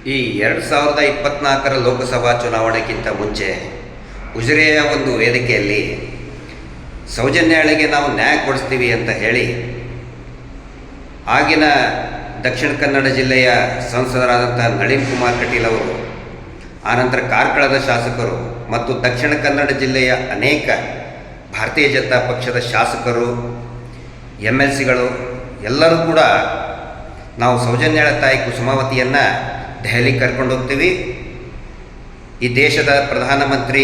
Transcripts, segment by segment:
ಈ 2024ರ ಲೋಕಸಭಾ ಚುನಾವಣೆಗಿಂತ ಮುಂಚೆ ಉಜಿರೆಯ ಒಂದು ವೇದಿಕೆಯಲ್ಲಿ ಸೌಜನ್ಯಾಳಿಗೆ ನಾವು ನ್ಯಾಯ ಕೊಡಿಸ್ತೀವಿ ಅಂತ ಹೇಳಿ ಆಗಿನ ದಕ್ಷಿಣ ಕನ್ನಡ ಜಿಲ್ಲೆಯ ಸಂಸದರಾದಂಥ ನಳಿನ್ ಕುಮಾರ್ ಕಟೀಲ್ ಅವರು, ಆನಂತರ ಕಾರ್ಕಳದ ಶಾಸಕರು ಮತ್ತು ದಕ್ಷಿಣ ಕನ್ನಡ ಜಿಲ್ಲೆಯ ಅನೇಕ ಭಾರತೀಯ ಜನತಾ ಪಕ್ಷದ ಶಾಸಕರು, MLCಗಳು ಎಲ್ಲರೂ ಕೂಡ ನಾವು ಸೌಜನ್ಯಾಳ ತಾಯಿ ಕುಸುಮಾವತಿಯನ್ನು ದೆಹಲಿಗೆ ಕರ್ಕೊಂಡು ಹೋಗ್ತೀವಿ, ಈ ದೇಶದ ಪ್ರಧಾನಮಂತ್ರಿ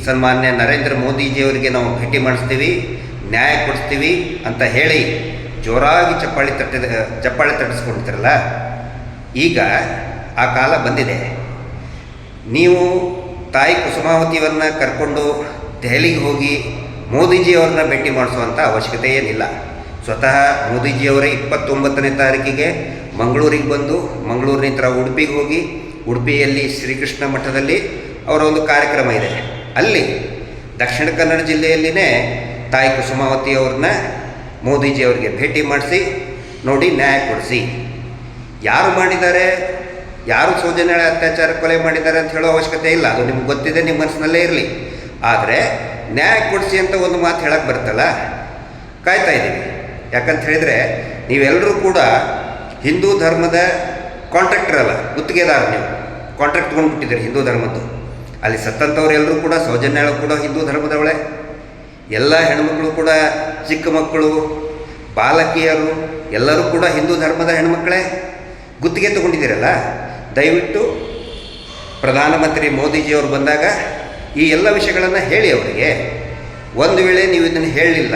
ಸನ್ಮಾನ್ಯ ನರೇಂದ್ರ ಮೋದಿಜಿಯವರಿಗೆ ನಾವು ಭೇಟಿ ಮಾಡಿಸ್ತೀವಿ, ನ್ಯಾಯ ಕೊಡಿಸ್ತೀವಿ ಅಂತ ಹೇಳಿ ಜೋರಾಗಿ ಚಪ್ಪಾಳೆ ತಟ್ಟಿಸ್ಕೊಂಡಿರ್ತಾರಲ್ಲ. ಈಗ ಆ ಕಾಲ ಬಂದಿದೆ. ನೀವು ತಾಯಿ ಕುಸುಮಾವತಿಯವ್ರನ್ನ ಕರ್ಕೊಂಡು ದೆಹಲಿಗೆ ಹೋಗಿ ಮೋದಿಜಿಯವ್ರನ್ನ ಭೇಟಿ ಮಾಡಿಸುವಂಥ ಅವಶ್ಯಕತೆ ಏನಿಲ್ಲ. ಸ್ವತಃ ಮೋದಿಜಿಯವರೇ 29ನೇ ತಾರೀಕಿಗೆ ಮಂಗಳೂರಿಗೆ ಬಂದು ಮಂಗಳೂರಿನಿಂದ ಉಡುಪಿಗೆ ಹೋಗಿ ಉಡುಪಿಯಲ್ಲಿ ಶ್ರೀಕೃಷ್ಣ ಮಠದಲ್ಲಿ ಅವರ ಒಂದು ಕಾರ್ಯಕ್ರಮ ಇದೆ. ಅಲ್ಲಿ ದಕ್ಷಿಣ ಕನ್ನಡ ಜಿಲ್ಲೆಯಲ್ಲಿನೇ ತಾಯಿ ಕುಸುಮಾವತಿಯವ್ರನ್ನ ಮೋದಿಜಿಯವರಿಗೆ ಭೇಟಿ ಮಾಡಿಸಿ ನೋಡಿ ನ್ಯಾಯ ಕೊಡಿಸಿ. ಯಾರು ಮಾಡಿದ್ದಾರೆ, ಯಾರು ಸೌಜನ್ಯಾಳ ಅತ್ಯಾಚಾರ ಕೊಲೆ ಮಾಡಿದ್ದಾರೆ ಅಂತ ಹೇಳೋ ಅವಶ್ಯಕತೆ ಇಲ್ಲ. ಅದು ನಿಮ್ಗೆ ಗೊತ್ತಿದೆ, ನಿಮ್ಮ ಮನಸ್ಸಿನಲ್ಲೇ ಇರಲಿ. ಆದರೆ ನ್ಯಾಯ ಕೊಡಿಸಿ ಅಂತ ಒಂದು ಮಾತು ಹೇಳಕ್ಕೆ ಬರ್ತಲ್ಲ, ಕಾಯ್ತಾ ಇದ್ದೀವಿ. ಯಾಕಂತ ಹೇಳಿದರೆ ನೀವೆಲ್ಲರೂ ಕೂಡ ಹಿಂದೂ ಧರ್ಮದ ಕಾಂಟ್ರಾಕ್ಟರ್ ಅಲ್ಲ, ಗುತ್ತಿಗೆದಾರ. ನೀವು ಕಾಂಟ್ರಾಕ್ಟ್ ತೊಗೊಂಡ್ಬಿಟ್ಟಿದ್ದೀರಿ ಹಿಂದೂ ಧರ್ಮದ್ದು. ಅಲ್ಲಿ ಸತ್ತಂಥವ್ರು ಎಲ್ಲರೂ ಕೂಡ ಸೌಜನ್ಯಾಳು ಕೂಡ ಹಿಂದೂ ಧರ್ಮದವಳೆ. ಎಲ್ಲ ಹೆಣ್ಮಕ್ಳು ಕೂಡ, ಚಿಕ್ಕ ಮಕ್ಕಳು, ಬಾಲಕಿಯರು ಎಲ್ಲರೂ ಕೂಡ ಹಿಂದೂ ಧರ್ಮದ ಹೆಣ್ಮಕ್ಳೇ. ಗುತ್ತಿಗೆ ತೊಗೊಂಡಿದ್ದೀರಲ್ಲ, ದಯವಿಟ್ಟು ಪ್ರಧಾನಮಂತ್ರಿ ಮೋದಿಜಿಯವರು ಬಂದಾಗ ಈ ಎಲ್ಲ ವಿಷಯಗಳನ್ನು ಹೇಳಿ ಅವರಿಗೆ. ಒಂದು ವೇಳೆ ನೀವು ಇದನ್ನು ಹೇಳಲಿಲ್ಲ,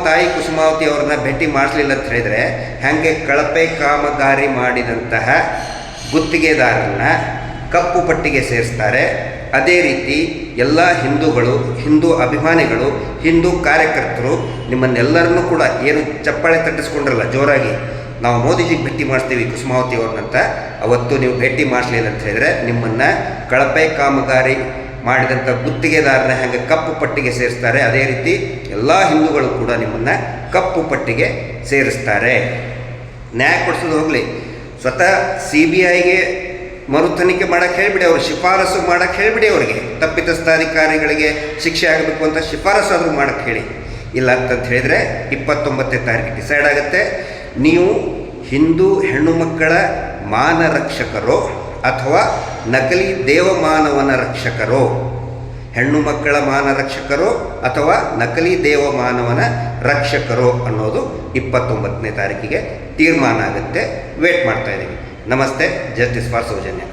ತಾಯಿ ಕುಸುಮಾವತಿ ಅವ್ರನ್ನ ಭೇಟಿ ಮಾಡಿಸಲಿಲ್ಲ ಅಂತ ಹೇಳಿದರೆ ಹಾಗೆ ಕಳಪೆ ಕಾಮಗಾರಿ ಮಾಡಿದಂತಹ ಗುತ್ತಿಗೆದಾರರನ್ನ ಕಪ್ಪು ಪಟ್ಟಿಗೆ ಸೇರಿಸ್ತಾರೆ. ಅದೇ ರೀತಿ ಎಲ್ಲ ಹಿಂದೂಗಳು, ಹಿಂದೂ ಅಭಿಮಾನಿಗಳು, ಹಿಂದೂ ಕಾರ್ಯಕರ್ತರು ನಿಮ್ಮನ್ನೆಲ್ಲರನ್ನೂ ಕೂಡ ಏನು ಚಪ್ಪಾಳೆ ತಟ್ಟಿಸ್ಕೊಂಡ್ರಲ್ಲ ಜೋರಾಗಿ, ನಾವು ಮೋದಿಜಿಗೆ ಭೇಟಿ ಮಾಡಿಸ್ತೀವಿ ಕುಸುಮಾವತಿ ಅವ್ರನ್ನಂತ, ಅವತ್ತು ನೀವು ಭೇಟಿ ಮಾಡಿಸಲಿಲ್ಲ ಅಂತ ಹೇಳಿದರೆ ನಿಮ್ಮನ್ನು ಕಳಪೆ ಕಾಮಗಾರಿ ಮಾಡಿದಂಥ ಗುತ್ತಿಗೆದಾರನ ಹಾಗೆ ಕಪ್ಪು ಪಟ್ಟಿಗೆ ಸೇರಿಸ್ತಾರೆ. ಅದೇ ರೀತಿ ಎಲ್ಲ ಹಿಂದೂಗಳು ಕೂಡ ನಿಮ್ಮನ್ನು ಕಪ್ಪು ಪಟ್ಟಿಗೆ ಸೇರಿಸ್ತಾರೆ. ನ್ಯಾಯ ಕೊಡಿಸೋದು ಹೋಗಲಿ, ಸ್ವತಃ CBIಗೆ ಮರು ತನಿಖೆ ಮಾಡೋಕ್ಕೆ ಹೇಳಿಬಿಡಿ, ಅವರು ಶಿಫಾರಸು ಮಾಡೋಕ್ಕೆ ಹೇಳಿಬಿಡಿ. ಅವರಿಗೆ ತಪ್ಪಿತಸ್ಥಾಧಿಕಾರಿಗಳಿಗೆ ಶಿಕ್ಷೆ ಆಗಬೇಕು ಅಂತ ಶಿಫಾರಸು ಆದರೂ ಮಾಡೋಕ್ಕೆ ಹೇಳಿ. ಇಲ್ಲ ಅಂತಂತ ಹೇಳಿದರೆ 29ನೇ ತಾರೀಕು ಡಿಸೈಡ್ ಆಗುತ್ತೆ. ನೀವು ಹಿಂದೂ ಹೆಣ್ಣು ಮಕ್ಕಳ ಮಾನ ರಕ್ಷಕರೋ ಅಥವಾ ನಕಲಿ ದೇವಮಾನವನ ರಕ್ಷಕರೋ, ಹೆಣ್ಣು ಮಕ್ಕಳ ಮಾನ ರಕ್ಷಕರೋ ಅಥವಾ ನಕಲಿ ದೇವಮಾನವನ ರಕ್ಷಕರೋ ಅನ್ನೋದು 29ನೇ ತಾರೀಕಿಗೆ ತೀರ್ಮಾನ ಆಗುತ್ತೆ. ವೇಟ್ ಮಾಡ್ತಾ ಇದ್ದೀವಿ. ನಮಸ್ತೆ. Justice for Soujanya.